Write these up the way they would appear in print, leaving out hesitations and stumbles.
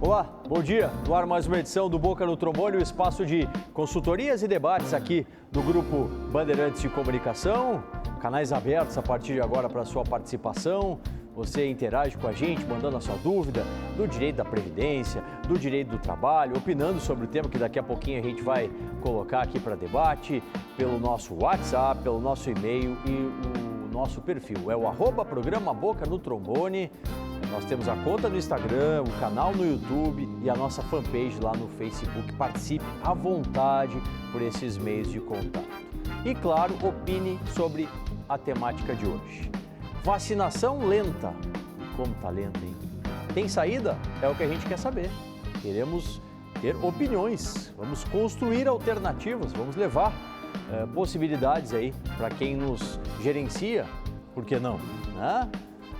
Olá, bom dia. No ar mais uma edição do Boca no Trombone, o espaço de consultorias e debates aqui do Grupo Bandeirantes de Comunicação. Canais abertos a partir de agora para a sua participação. Você interage com a gente, mandando a sua dúvida do direito da Previdência, do direito do trabalho, opinando sobre o tema que daqui a pouquinho a gente vai colocar aqui para debate, pelo nosso WhatsApp, pelo nosso e-mail e o nosso perfil. É o @programa Boca no Trombone. Nós temos a conta no Instagram, o canal no YouTube e a nossa fanpage lá no Facebook. Participe à vontade por esses meios de contato. E claro, opine sobre a temática de hoje. Vacinação lenta. Como tá lenta, hein? Tem saída? É o que a gente quer saber. Queremos ter opiniões, vamos construir alternativas, vamos levar possibilidades aí para quem nos gerencia, por que não, né?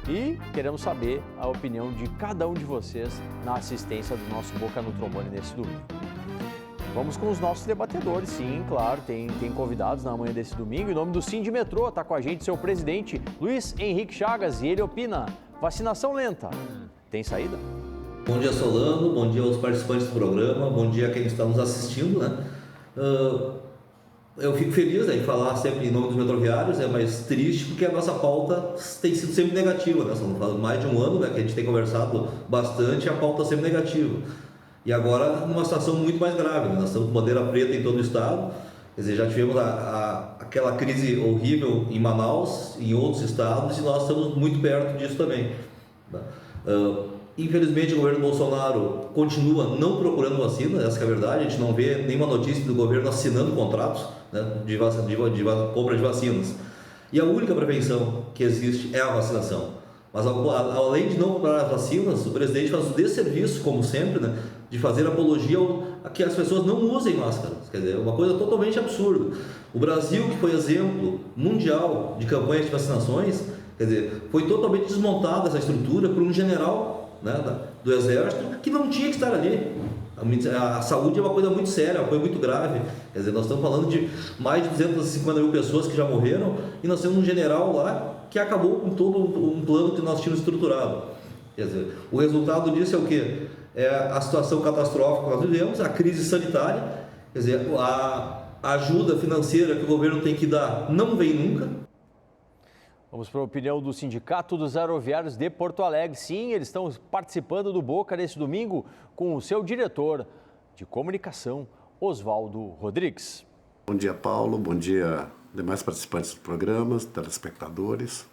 E queremos saber a opinião de cada um de vocês na assistência do nosso Boca no Trombone nesse domingo. Vamos com os nossos debatedores, sim, claro, tem convidados na manhã desse domingo. Em nome do Sindimetrô, está com a gente seu presidente, Luiz Henrique Chagas, e ele opina: vacinação lenta, tem saída? Bom dia, Solano, bom dia aos participantes do programa, bom dia a quem está nos assistindo, né? Eu fico feliz em falar sempre em nome dos metroviários, mas triste porque a nossa pauta tem sido sempre negativa, né? Faz mais de um ano, né, que a gente tem conversado bastante e a pauta sempre negativa. E agora numa situação muito mais grave, né? Nós estamos com bandeira preta em todo o estado, quer dizer, já tivemos aquela crise horrível em Manaus, em outros estados, e nós estamos muito perto disso também, né? Infelizmente, o governo Bolsonaro continua não procurando vacina, essa é a verdade. A gente não vê nenhuma notícia do governo assinando contratos, né, de compra de vacinas. E a única prevenção que existe é a vacinação. Mas além de não comprar as vacinas, o presidente faz o desserviço, como sempre, né, de fazer apologia a que as pessoas não usem máscaras. Quer dizer, é uma coisa totalmente absurda. O Brasil, que foi exemplo mundial de campanha de vacinações, quer dizer, foi totalmente desmontada essa estrutura por um general, né, do Exército, que não tinha que estar ali. A saúde é uma coisa muito séria, uma coisa muito grave. Quer dizer, nós estamos falando de mais de 250 mil pessoas que já morreram e nós temos um general lá que acabou com todo um plano que nós tínhamos estruturado. Quer dizer, o resultado disso é o quê? É a situação catastrófica que nós vivemos, a crise sanitária. Quer dizer, a ajuda financeira que o governo tem que dar não vem nunca. Vamos para a opinião do Sindicato dos Aeroviários de Porto Alegre. Sim, eles estão participando do Boca nesse domingo com o seu diretor de comunicação, Oswaldo Rodrigues. Bom dia, Paulo. Bom dia, demais participantes do programa, telespectadores.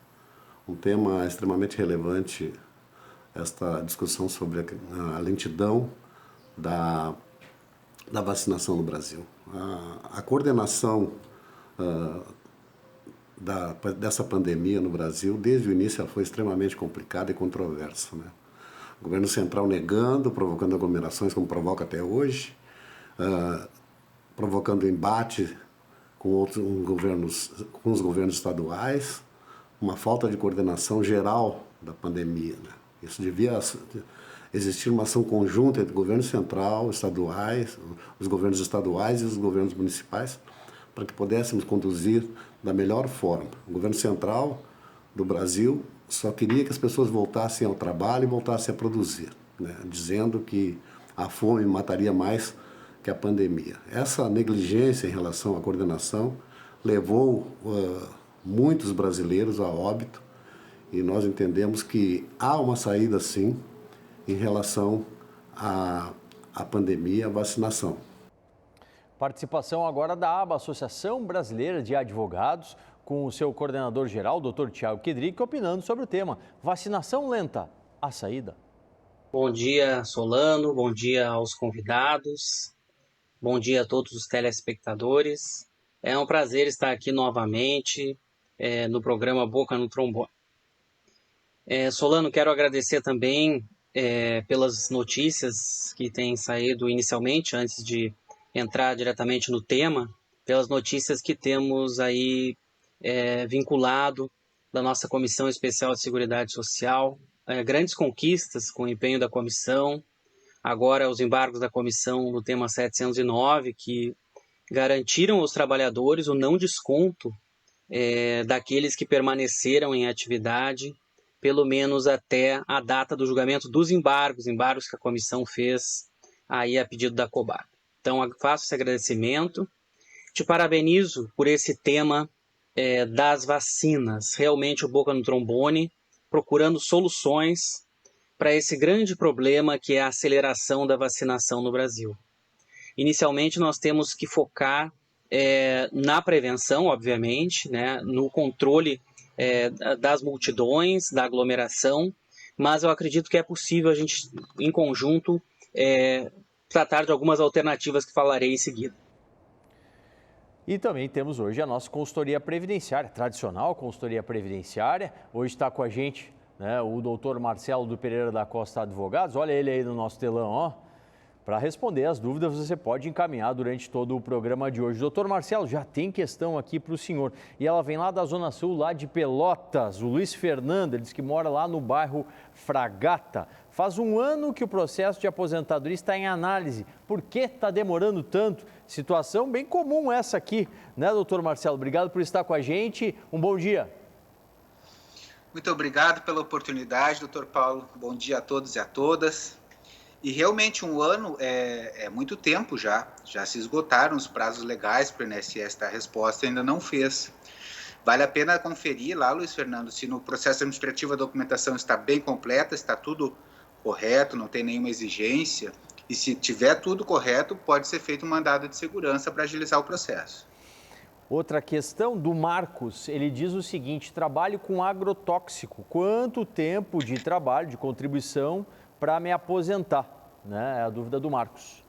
Um tema extremamente relevante, esta discussão sobre a lentidão da vacinação no Brasil. A coordenação dessa pandemia no Brasil, desde o início, ela foi extremamente complicada e controversa, né? O governo central negando, provocando aglomerações, como provoca até hoje, provocando embate com os governos estaduais, uma falta de coordenação geral da pandemia, né? Isso devia existir uma ação conjunta entre o governo central, estaduais, os governos estaduais e os governos municipais, para que pudéssemos conduzir da melhor forma. O governo central do Brasil só queria que as pessoas voltassem ao trabalho e voltassem a produzir, né, dizendo que a fome mataria mais que a pandemia. Essa negligência em relação à coordenação levou muitos brasileiros a óbito, e nós entendemos que há uma saída, sim, em relação à pandemia, à vacinação. Participação agora da ABA, Associação Brasileira de Advogados, com o seu coordenador geral, Dr. Tiago Kedrick, opinando sobre o tema: vacinação lenta, a saída. Bom dia, Solano, bom dia aos convidados, bom dia a todos os telespectadores. É um prazer estar aqui novamente no programa Boca no Trombone. Solano, quero agradecer também pelas notícias que têm saído inicialmente, antes de entrar diretamente no tema, pelas notícias que temos aí vinculado da nossa Comissão Especial de Seguridade Social, grandes conquistas com o empenho da comissão, agora os embargos da comissão no tema 709, que garantiram aos trabalhadores o não desconto daqueles que permaneceram em atividade pelo menos até a data do julgamento dos embargos que a comissão fez aí a pedido da Cobago. Então, faço esse agradecimento. Te parabenizo por esse tema das vacinas. Realmente o Boca no Trombone procurando soluções para esse grande problema que é a aceleração da vacinação no Brasil. Inicialmente, nós temos que focar na prevenção, obviamente, né, no controle das multidões, da aglomeração, mas eu acredito que é possível a gente, em conjunto, tratar de algumas alternativas que falarei em seguida. E também temos hoje a nossa consultoria previdenciária, tradicional consultoria previdenciária. Hoje está com a gente, né, o doutor Marcelo do Pereira da Costa Advogados. Olha ele aí no nosso telão, ó. Para responder as dúvidas, você pode encaminhar durante todo o programa de hoje. Doutor Marcelo, já tem questão aqui para o senhor. E ela vem lá da Zona Sul, lá de Pelotas. O Luiz Fernando, ele diz que mora lá no bairro Fragata. Faz um ano que o processo de aposentadoria está em análise. Por que está demorando tanto? Situação bem comum essa aqui, né, doutor Marcelo? Obrigado por estar com a gente. Um bom dia. Muito obrigado pela oportunidade, doutor Paulo. Bom dia a todos e a todas. E realmente um ano é muito tempo já se esgotaram os prazos legais para o INSS dar resposta, ainda não fez. Vale a pena conferir lá, Luiz Fernando, se no processo administrativo a documentação está bem completa, está tudo correto, não tem nenhuma exigência, e se tiver tudo correto, pode ser feito um mandado de segurança para agilizar o processo. Outra questão do Marcos, ele diz o seguinte: trabalho com agrotóxico, quanto tempo de trabalho, de contribuição para me aposentar? Né? É a dúvida do Marcos.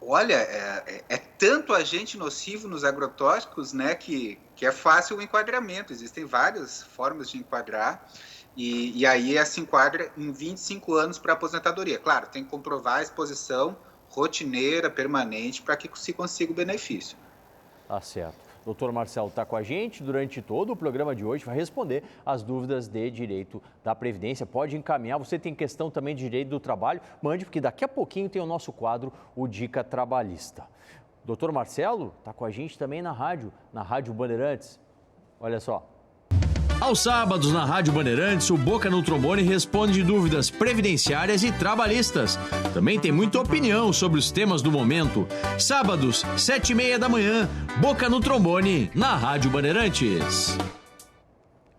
Olha, é tanto agente nocivo nos agrotóxicos, né, que é fácil o enquadramento. Existem várias formas de enquadrar e aí se enquadra em 25 anos para aposentadoria. Claro, tem que comprovar a exposição rotineira, permanente, para que se consiga o benefício. Tá certo. Doutor Marcelo está com a gente durante todo o programa de hoje, vai responder as dúvidas de direito da Previdência. Pode encaminhar, você tem questão também de direito do trabalho, mande, porque daqui a pouquinho tem o nosso quadro, o Dica Trabalhista. Doutor Marcelo está com a gente também na Rádio Bandeirantes. Olha só. Aos sábados, na Rádio Bandeirantes, o Boca no Trombone responde dúvidas previdenciárias e trabalhistas. Também tem muita opinião sobre os temas do momento. Sábados, 7h30 da manhã, Boca no Trombone, na Rádio Bandeirantes.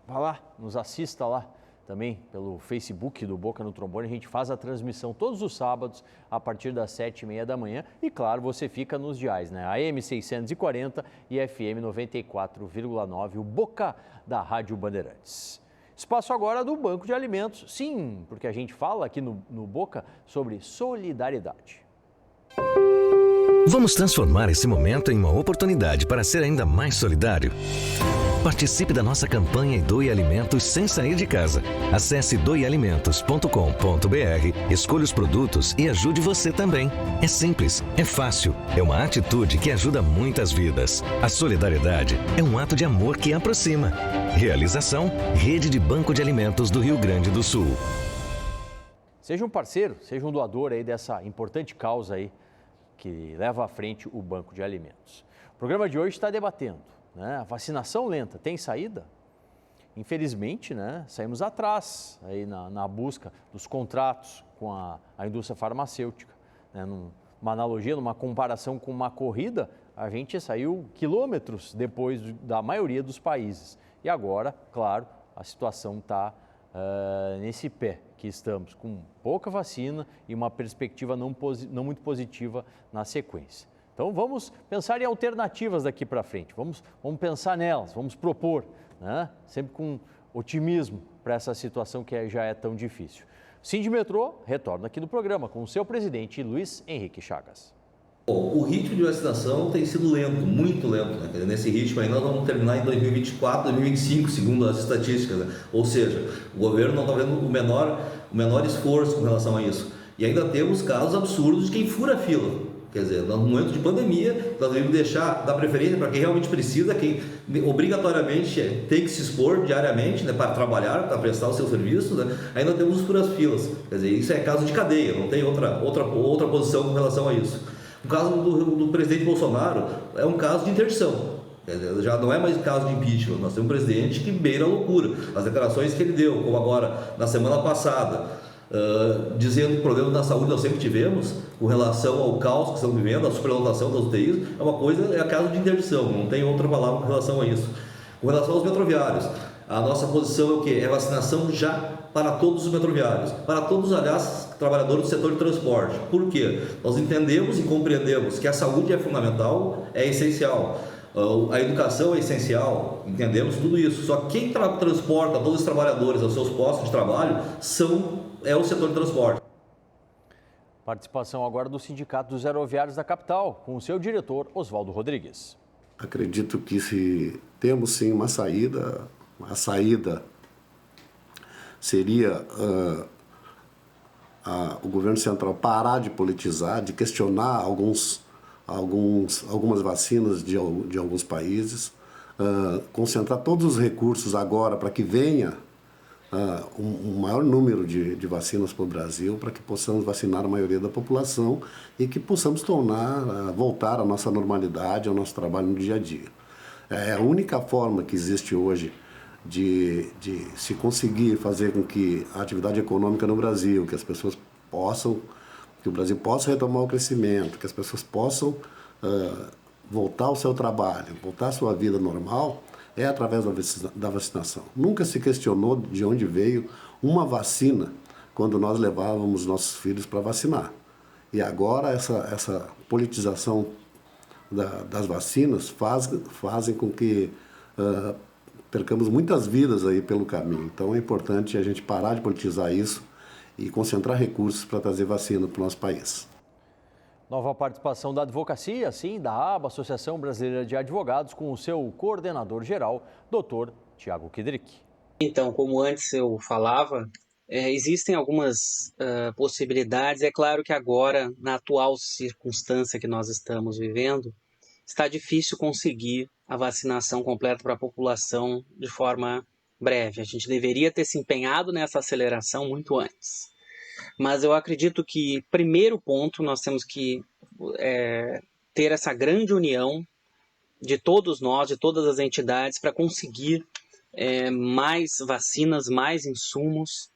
Vá lá, nos assista lá. Também pelo Facebook do Boca no Trombone, a gente faz a transmissão todos os sábados a partir das 7h30 da manhã. E claro, você fica nos diais, né? AM 640 e FM 94,9, o Boca da Rádio Bandeirantes. Espaço agora do Banco de Alimentos. Sim, porque a gente fala aqui no Boca sobre solidariedade. Vamos transformar esse momento em uma oportunidade para ser ainda mais solidário. Participe da nossa campanha e doe alimentos sem sair de casa. Acesse doealimentos.com.br, escolha os produtos e ajude você também. É simples, é fácil, é uma atitude que ajuda muitas vidas. A solidariedade é um ato de amor que aproxima. Realização, Rede de Banco de Alimentos do Rio Grande do Sul. Seja um parceiro, seja um doador aí dessa importante causa aí que leva à frente o Banco de Alimentos. O programa de hoje está debatendo, né? A vacinação lenta tem saída? Infelizmente, né, saímos atrás aí na busca dos contratos com a indústria farmacêutica. Né? Numa analogia, numa comparação com uma corrida, a gente saiu quilômetros depois da maioria dos países. E agora, claro, a situação está nesse pé que estamos, com pouca vacina e uma perspectiva não muito positiva na sequência. Então vamos pensar em alternativas daqui para frente, vamos pensar nelas, vamos propor, né? Sempre com otimismo para essa situação que já é tão difícil. Sindimetrô retorna aqui no programa com o seu presidente Luiz Henrique Chagas. Bom, o ritmo de vacinação tem sido lento, muito lento, né? Nesse ritmo aí nós vamos terminar em 2024, 2025, segundo as estatísticas, né? Ou seja, o governo não está vendo o menor esforço com relação a isso. E ainda temos casos absurdos de quem fura a fila. Quer dizer, no momento de pandemia, nós devemos dar preferência para quem realmente precisa, quem obrigatoriamente tem que se expor diariamente, né, para trabalhar, para prestar o seu serviço, né? Ainda temos os furas-filas. Quer dizer, isso é caso de cadeia, não tem outra posição com relação a isso. O caso do presidente Bolsonaro é um caso de interdição. Já não é mais caso de impeachment, nós temos um presidente que beira a loucura. As declarações que ele deu, como agora, na semana passada, dizendo que problemas na saúde nós sempre tivemos, com relação ao caos que estamos vivendo, a superlotação das UTIs, é caso de interdição, não tem outra palavra com relação a isso. Com relação aos metroviários, a nossa posição é o quê? É vacinação já para todos os metroviários, para todos, aliás, trabalhadores do setor de transporte. Por quê? Nós entendemos e compreendemos que a saúde é fundamental, é essencial. A educação é essencial, entendemos tudo isso. Só que quem transporta todos os trabalhadores aos seus postos de trabalho é o setor de transporte. Participação agora do Sindicato dos Aeroviários da capital, com o seu diretor, Oswaldo Rodrigues. Acredito que se temos sim uma saída, a saída seria o governo central parar de politizar, de questionar algumas vacinas de alguns países, concentrar todos os recursos agora para que venha um maior número de vacinas para o Brasil, para que possamos vacinar a maioria da população e que possamos voltar à nossa normalidade, ao nosso trabalho no dia a dia. É a única forma que existe hoje de se conseguir fazer com que a atividade econômica no Brasil, que as pessoas possam, que o Brasil possa retomar o crescimento, que as pessoas possam voltar ao seu trabalho, voltar à sua vida normal, é através da vacinação. Nunca se questionou de onde veio uma vacina quando nós levávamos nossos filhos para vacinar. E agora essa politização das vacinas fazem com que percamos muitas vidas aí pelo caminho. Então é importante a gente parar de politizar isso e concentrar recursos para trazer vacina para o nosso país. Nova participação da advocacia, sim, da ABA, Associação Brasileira de Advogados, com o seu coordenador-geral, Dr. Tiago Kidrick. Então, como antes eu falava, existem algumas possibilidades. É claro que agora, na atual circunstância que nós estamos vivendo, está difícil conseguir a vacinação completa para a população de forma breve. A gente deveria ter se empenhado nessa aceleração muito antes. Mas eu acredito que, primeiro ponto, nós temos que ter essa grande união de todos nós, de todas as entidades, para conseguir mais vacinas, mais insumos,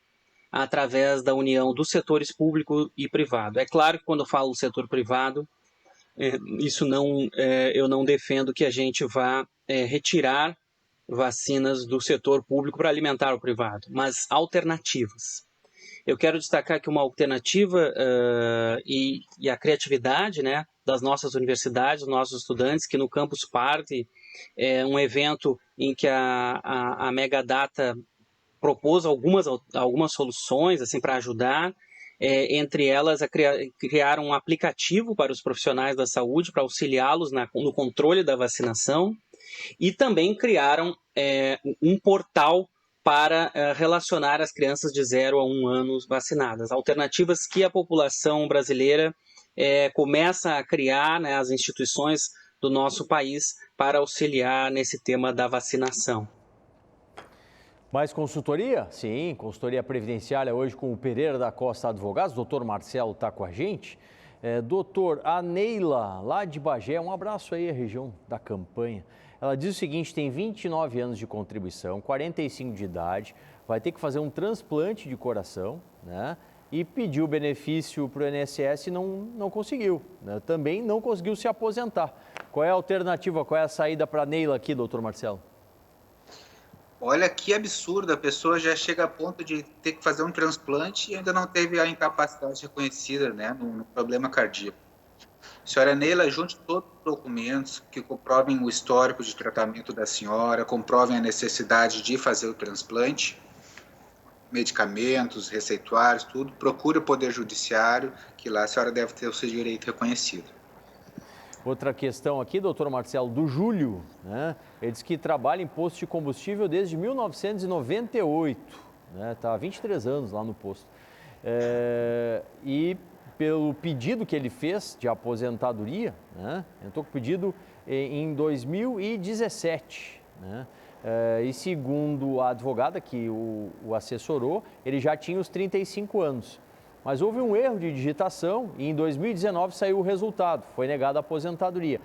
através da união dos setores público e privado. É claro que quando eu falo setor privado, eu não defendo que a gente vá retirar vacinas do setor público para alimentar o privado, mas alternativas. Eu quero destacar que uma alternativa e a criatividade, né, das nossas universidades, dos nossos estudantes, que no Campus Party é um evento em que a Megadata propôs algumas soluções assim, para ajudar, entre elas a criar um aplicativo para os profissionais da saúde, para auxiliá-los no controle da vacinação, e também criaram um portal para relacionar as crianças de 0 a 1 ano vacinadas. Alternativas que a população brasileira começa a criar, né, as instituições do nosso país, para auxiliar nesse tema da vacinação. Mais consultoria? Sim, consultoria previdenciária hoje com o Pereira da Costa Advogados. Doutor Marcelo está com a gente. Doutor, a Neila, lá de Bagé, um abraço aí à região da campanha. Ela diz o seguinte, tem 29 anos de contribuição, 45 de idade, vai ter que fazer um transplante de coração, né? E pediu o benefício para o INSS e não conseguiu, né? Também não conseguiu se aposentar. Qual é a alternativa, qual é a saída para a Neila aqui, doutor Marcelo? Olha que absurdo, a pessoa já chega a ponto de ter que fazer um transplante e ainda não teve a incapacidade reconhecida, né, no problema cardíaco. Senhora Neila, junte todos os documentos que comprovem o histórico de tratamento da senhora, comprovem a necessidade de fazer o transplante, medicamentos, receituários, tudo. Procure o Poder Judiciário, que lá a senhora deve ter o seu direito reconhecido. Outra questão aqui, doutor Marcelo, do Júlio, né? Ele diz que trabalha em posto de combustível desde 1998, né? Está há 23 anos lá no posto. E pelo pedido que ele fez de aposentadoria, né? Entrou com o pedido em 2017, né? E segundo a advogada que o assessorou, ele já tinha os 35 anos. Mas houve um erro de digitação e em 2019 saiu o resultado, foi negada a aposentadoria.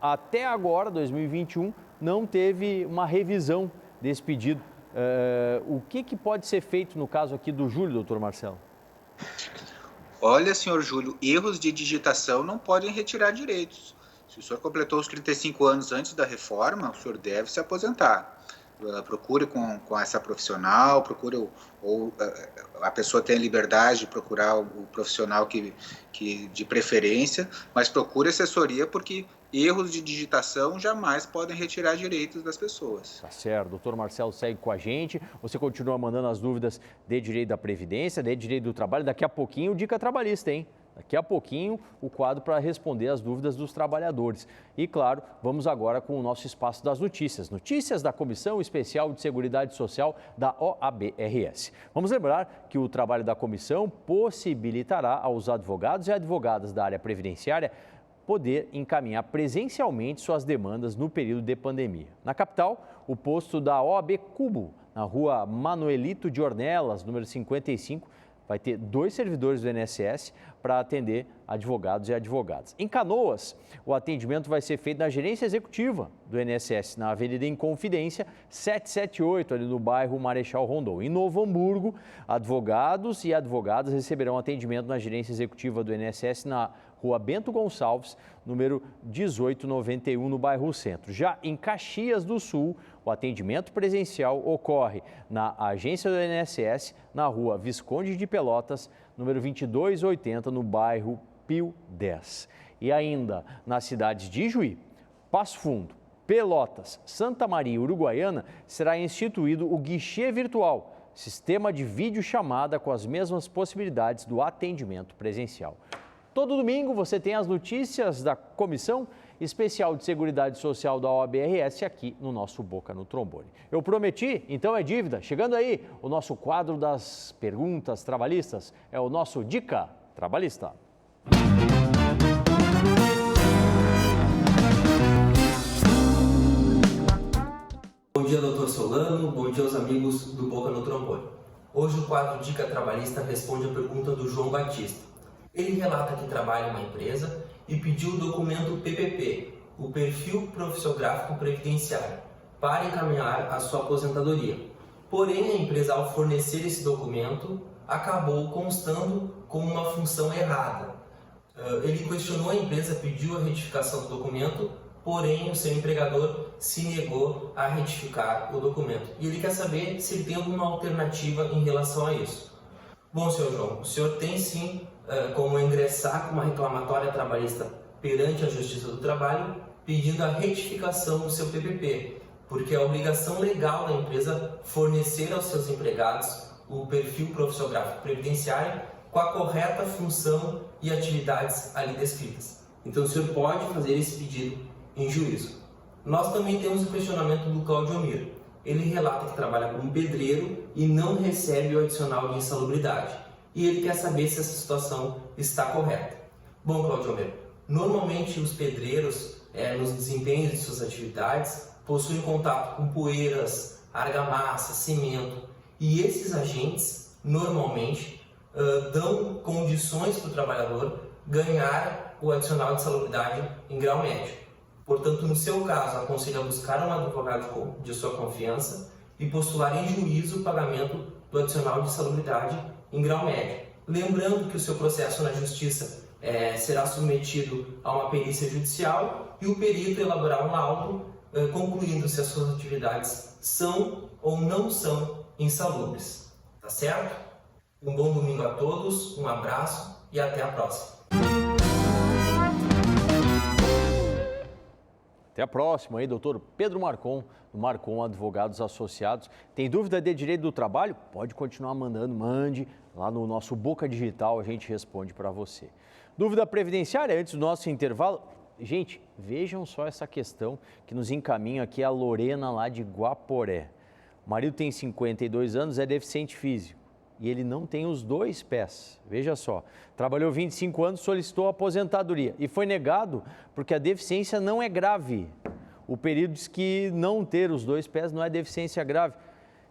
até agora, 2021, não teve uma revisão desse pedido. O que pode ser feito no caso aqui do Júlio, doutor Marcelo? Olha, senhor Júlio, erros de digitação não podem retirar direitos. Se o senhor completou os 35 anos antes da reforma, o senhor deve se aposentar. Procure com essa profissional, procure ou a pessoa tem a liberdade de procurar o profissional que de preferência, mas procure assessoria porque erros de digitação jamais podem retirar direitos das pessoas. Tá certo, doutor Marcelo segue com a gente, você continua mandando as dúvidas de direito da Previdência, de direito do trabalho, daqui a pouquinho o Dica Trabalhista, hein? Daqui a pouquinho, o quadro para responder as dúvidas dos trabalhadores. E, claro, vamos agora com o nosso espaço das notícias. Notícias da Comissão Especial de Seguridade Social da OAB-RS. Vamos lembrar que o trabalho da comissão possibilitará aos advogados e advogadas da área previdenciária poder encaminhar presencialmente suas demandas no período de pandemia. Na capital, o posto da OAB Cubo, na rua Manuelito de Ornelas, número 55, vai ter 2 servidores do INSS para atender advogados e advogadas. Em Canoas, o atendimento vai ser feito na gerência executiva do INSS, na Avenida Inconfidência, 778, ali no bairro Marechal Rondon. Em Novo Hamburgo, advogados e advogadas receberão atendimento na gerência executiva do INSS na Rua Bento Gonçalves, número 1891, no bairro Centro. Já em Caxias do Sul, o atendimento presencial ocorre na agência do INSS, na Rua Visconde de Pelotas, número 2280, no bairro Pio 10. E ainda nas cidades de Ijuí, Passo Fundo, Pelotas, Santa Maria e Uruguaiana, será instituído o guichê virtual, sistema de videochamada com as mesmas possibilidades do atendimento presencial. Todo domingo você tem as notícias da Comissão Especial de Seguridade Social da OAB-RS aqui no nosso Boca no Trombone. Eu prometi, então é dívida. Chegando aí, o nosso quadro das perguntas trabalhistas é o nosso Dica Trabalhista. Bom dia, doutor Solano. Bom dia aos amigos do Boca no Trombone. Hoje o quadro Dica Trabalhista responde a pergunta do João Batista. Ele relata que trabalha em uma empresa e pediu o documento PPP, o Perfil Profissiográfico Previdenciário, para encaminhar a sua aposentadoria. Porém, a empresa, ao fornecer esse documento, acabou constando como uma função errada. Ele questionou a empresa, pediu a retificação do documento, porém o seu empregador se negou a retificar o documento. E ele quer saber se ele tem alguma alternativa em relação a isso. Bom, senhor João, o senhor tem sim como ingressar com uma reclamatória trabalhista perante a Justiça do Trabalho, pedindo a retificação do seu PPP, porque é a obrigação legal da empresa fornecer aos seus empregados o perfil profissiográfico previdenciário com a correta função e atividades ali descritas. Então o senhor pode fazer esse pedido em juízo. Nós também temos o questionamento do Claudiomir. Ele relata que trabalha como pedreiro e não recebe o adicional de insalubridade. E ele quer saber se essa situação está correta. Bom, Claudiomir, normalmente os pedreiros, nos desempenhos de suas atividades, possuem contato com poeiras, argamassa, cimento, e esses agentes, normalmente, dão condições para o trabalhador ganhar o adicional de insalubridade em grau médio. Portanto, no seu caso, aconselho a buscar um advogado de sua confiança e postular em juízo o pagamento do adicional de insalubridade em grau médio. Lembrando que o seu processo na Justiça será submetido a uma perícia judicial e o perito elaborar um laudo concluindo se as suas atividades são ou não são insalubres. Tá certo? Um bom domingo a todos, um abraço e até a próxima. Até a próxima aí, doutor Pedro Marcon, do Marcon Advogados Associados. Tem dúvida de direito do trabalho? Pode continuar mandando, mande lá no nosso Boca Digital, a gente responde para você. Dúvida previdenciária antes do nosso intervalo? Gente, vejam só essa questão que nos encaminha aqui a Lorena lá de Guaporé. O marido tem 52 anos, é deficiente físico e ele não tem os 2 pés. Veja só, trabalhou 25 anos, solicitou aposentadoria e foi negado porque a deficiência não é grave. O perito diz que não ter os 2 pés não é deficiência grave.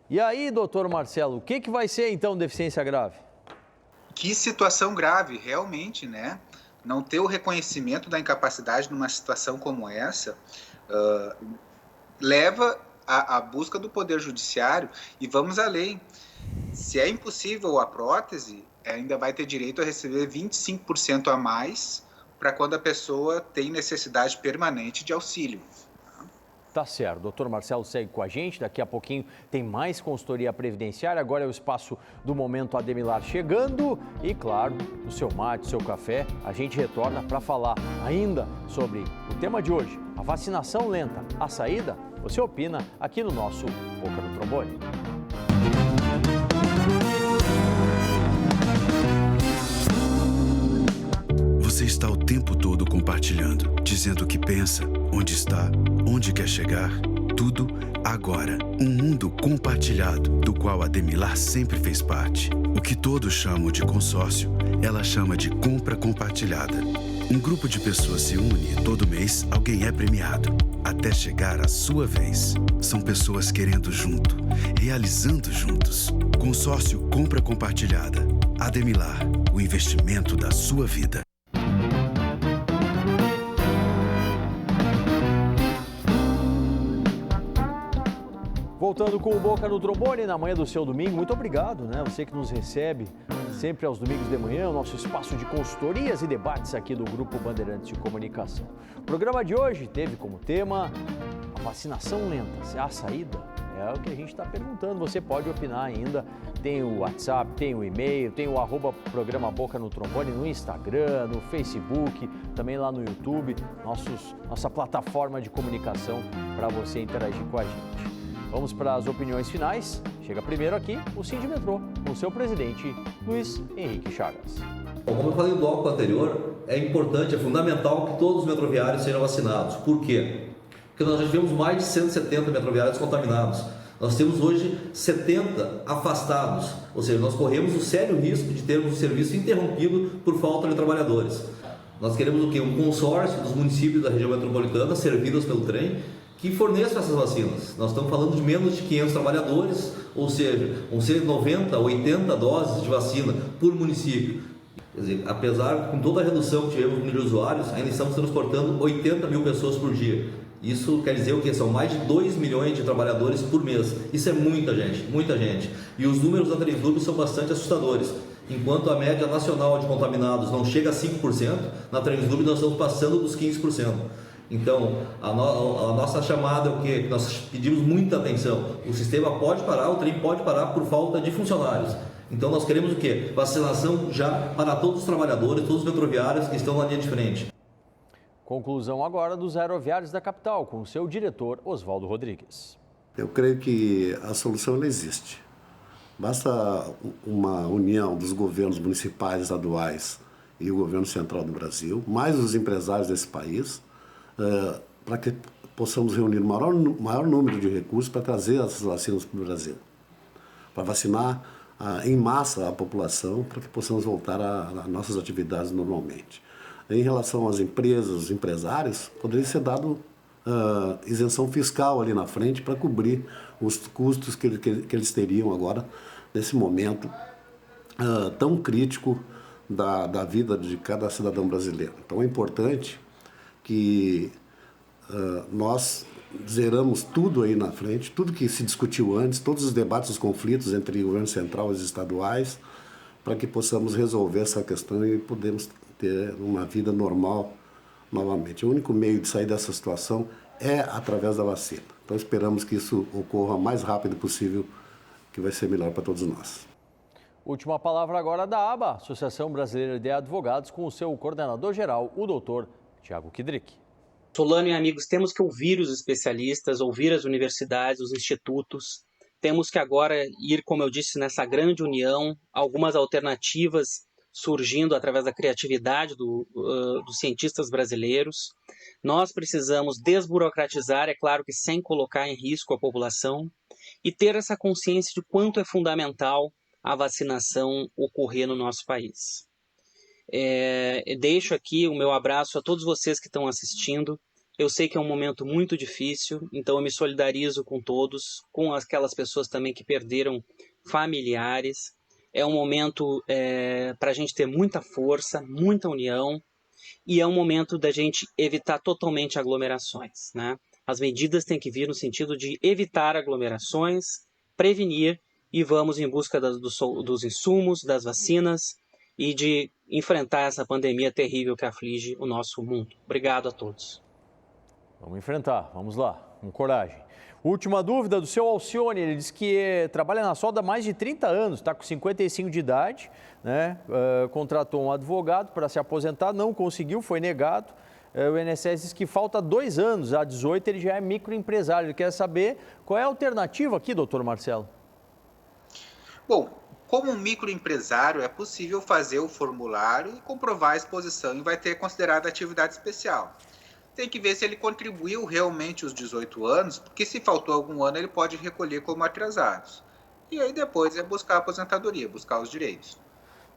E aí, doutor Marcelo, o que vai ser então deficiência grave? Que situação grave, realmente, né? não ter o reconhecimento da incapacidade numa situação como essa leva à busca do Poder Judiciário e vamos além. Se é impossível a prótese, ainda vai ter direito a receber 25% a mais para quando a pessoa tem necessidade permanente de auxílio. Tá certo. Doutor Marcelo segue com a gente. Daqui a pouquinho tem mais consultoria previdenciária. Agora é o espaço do Momento Ademilar chegando. E, claro, o seu mate, o seu café, a gente retorna para falar ainda sobre o tema de hoje, a vacinação lenta. A saída? Você opina aqui no nosso Boca no Trombone. Você está o tempo todo compartilhando, dizendo o que pensa, onde está, onde quer chegar. Tudo agora. Um mundo compartilhado, do qual a Ademilar sempre fez parte. O que todos chamam de consórcio, ela chama de compra compartilhada. Um grupo de pessoas se une e todo mês alguém é premiado, até chegar a sua vez. São pessoas querendo junto, realizando juntos. Consórcio Compra Compartilhada. Ademilar, o investimento da sua vida. Voltando com o Boca no Trombone na manhã do seu domingo, muito obrigado, né? Você que nos recebe sempre aos domingos de manhã, o nosso espaço de consultorias e debates aqui do Grupo Bandeirantes de Comunicação. O programa de hoje teve como tema a vacinação lenta, se há saída? É o que a gente está perguntando, você pode opinar ainda, tem o WhatsApp, tem o e-mail, tem o @programa Boca no Trombone no Instagram, no Facebook, também lá no YouTube, nossa plataforma de comunicação para você interagir com a gente. Vamos para as opiniões finais. Chega primeiro aqui o Sindimetrô, com seu presidente, Luiz Henrique Chagas. Bom, como eu falei no bloco anterior, é importante, é fundamental que todos os metroviários sejam vacinados. Por quê? Porque nós já tivemos mais de 170 metroviários contaminados. Nós temos hoje 70 afastados, ou seja, nós corremos o sério risco de termos o serviço interrompido por falta de trabalhadores. Nós queremos o quê? Um consórcio dos municípios da região metropolitana, servidos pelo trem, que forneçam essas vacinas. Nós estamos falando de menos de 500 trabalhadores, ou seja, vão ser 90, 80 doses de vacina por município. Quer dizer, apesar, com toda a redução que tivemos no número de usuários, ainda estamos transportando 80 mil pessoas por dia. Isso quer dizer o quê? São mais de 2 milhões de trabalhadores por mês. Isso é muita gente, muita gente. E os números da Transdub são bastante assustadores. Enquanto a média nacional de contaminados não chega a 5%, na Transdub nós estamos passando dos 15%. Então, a nossa chamada é o quê? Nós pedimos muita atenção. O sistema pode parar, o trem pode parar por falta de funcionários. Então, nós queremos o quê? Vacinação já para todos os trabalhadores, todos os metroviários que estão na linha de frente. Conclusão agora dos aeroviários da capital, com o seu diretor, Oswaldo Rodrigues. Eu creio que a solução ela existe. Basta uma união dos governos municipais, estaduais e o governo central do Brasil, mais os empresários desse país, para que possamos reunir o maior número de recursos para trazer essas vacinas para o Brasil, para vacinar em massa a população, para que possamos voltar a nossas atividades normalmente. Em relação às empresas, os empresários, poderia ser dado isenção fiscal ali na frente para cobrir os custos que eles teriam agora, nesse momento tão crítico da vida de cada cidadão brasileiro. Então é importante que nós zeramos tudo aí na frente, tudo que se discutiu antes, todos os debates, os conflitos entre o governo central e os estaduais, para que possamos resolver essa questão e podemos ter uma vida normal novamente. O único meio de sair dessa situação é através da vacina. Então esperamos que isso ocorra o mais rápido possível, que vai ser melhor para todos nós. Última palavra agora da ABA, Associação Brasileira de Advogados, com o seu coordenador-geral, o doutor Tiago Kidrick. Solano e amigos, temos que ouvir os especialistas, ouvir as universidades, os institutos. Temos que agora ir, como eu disse, nessa grande união, algumas alternativas surgindo através da criatividade dos cientistas brasileiros. Nós precisamos desburocratizar, é claro que sem colocar em risco a população, e ter essa consciência de quanto é fundamental a vacinação ocorrer no nosso país. Deixo aqui o meu abraço a todos vocês que estão assistindo. Eu sei que é um momento muito difícil, então eu me solidarizo com todos, com aquelas pessoas também que perderam familiares. É um momento para a gente ter muita força, muita união e é um momento da gente evitar totalmente aglomerações, né? As medidas têm que vir no sentido de evitar aglomerações, prevenir, e vamos em busca dos insumos, das vacinas e de enfrentar essa pandemia terrível que aflige o nosso mundo. Obrigado a todos. Vamos enfrentar, vamos lá, com coragem. Última dúvida do seu Alcione, ele diz que trabalha na solda há mais de 30 anos, está com 55 de idade, né? Contratou um advogado para se aposentar, não conseguiu, foi negado. O INSS diz que falta 2 anos, a 18 ele já é microempresário. Ele quer saber qual é a alternativa aqui, doutor Marcelo? Bom, como um microempresário é possível fazer o formulário e comprovar a exposição e vai ter considerado atividade especial. Tem que ver se ele contribuiu realmente os 18 anos, porque se faltou algum ano ele pode recolher como atrasados. E aí depois é buscar a aposentadoria, buscar os direitos.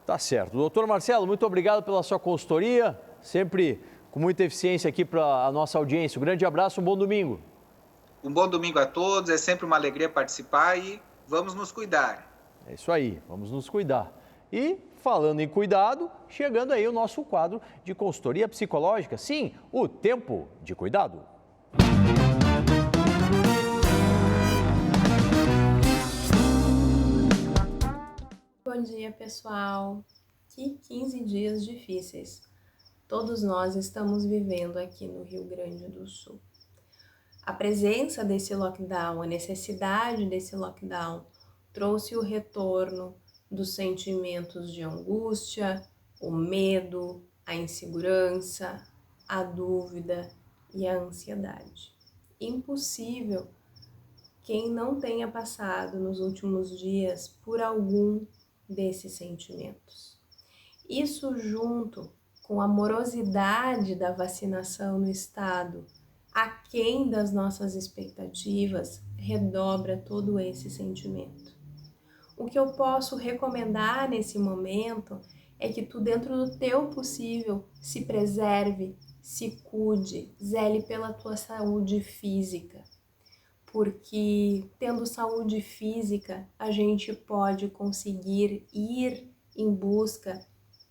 Tá certo. Doutor Marcelo, muito obrigado pela sua consultoria, sempre com muita eficiência aqui para a nossa audiência. Um grande abraço, um bom domingo. Um bom domingo a todos, é sempre uma alegria participar e vamos nos cuidar. É isso aí, vamos nos cuidar. E falando em cuidado, chegando aí o nosso quadro de consultoria psicológica. Sim, o Tempo de Cuidado. Bom dia, pessoal. Que 15 dias difíceis todos nós estamos vivendo aqui no Rio Grande do Sul. A presença desse lockdown, a necessidade desse lockdown, trouxe o retorno dos sentimentos de angústia, o medo, a insegurança, a dúvida e a ansiedade. Impossível quem não tenha passado nos últimos dias por algum desses sentimentos. Isso junto com a morosidade da vacinação no estado, aquém das nossas expectativas, redobra todo esse sentimento. O que eu posso recomendar nesse momento é que tu, dentro do teu possível, se preserve, se cuide, zele pela tua saúde física. Porque tendo saúde física, a gente pode conseguir ir em busca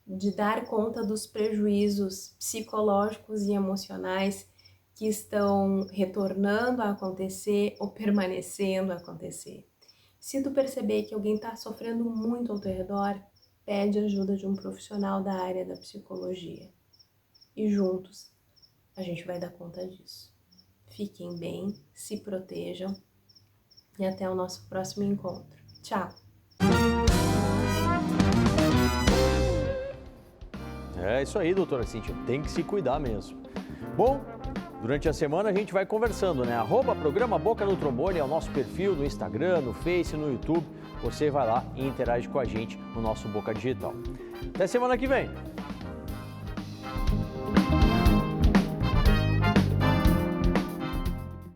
de dar conta dos prejuízos psicológicos e emocionais que estão retornando a acontecer ou permanecendo a acontecer. Se tu perceber que alguém está sofrendo muito ao teu redor, pede ajuda de um profissional da área da psicologia. E juntos, a gente vai dar conta disso. Fiquem bem, se protejam e até o nosso próximo encontro. Tchau! É isso aí, doutora Cíntia, tem que se cuidar mesmo. Bom, durante a semana a gente vai conversando, né? @programa Boca no Trombone é o nosso perfil no Instagram, no Face, no YouTube. Você vai lá e interage com a gente no nosso Boca Digital. Até semana que vem!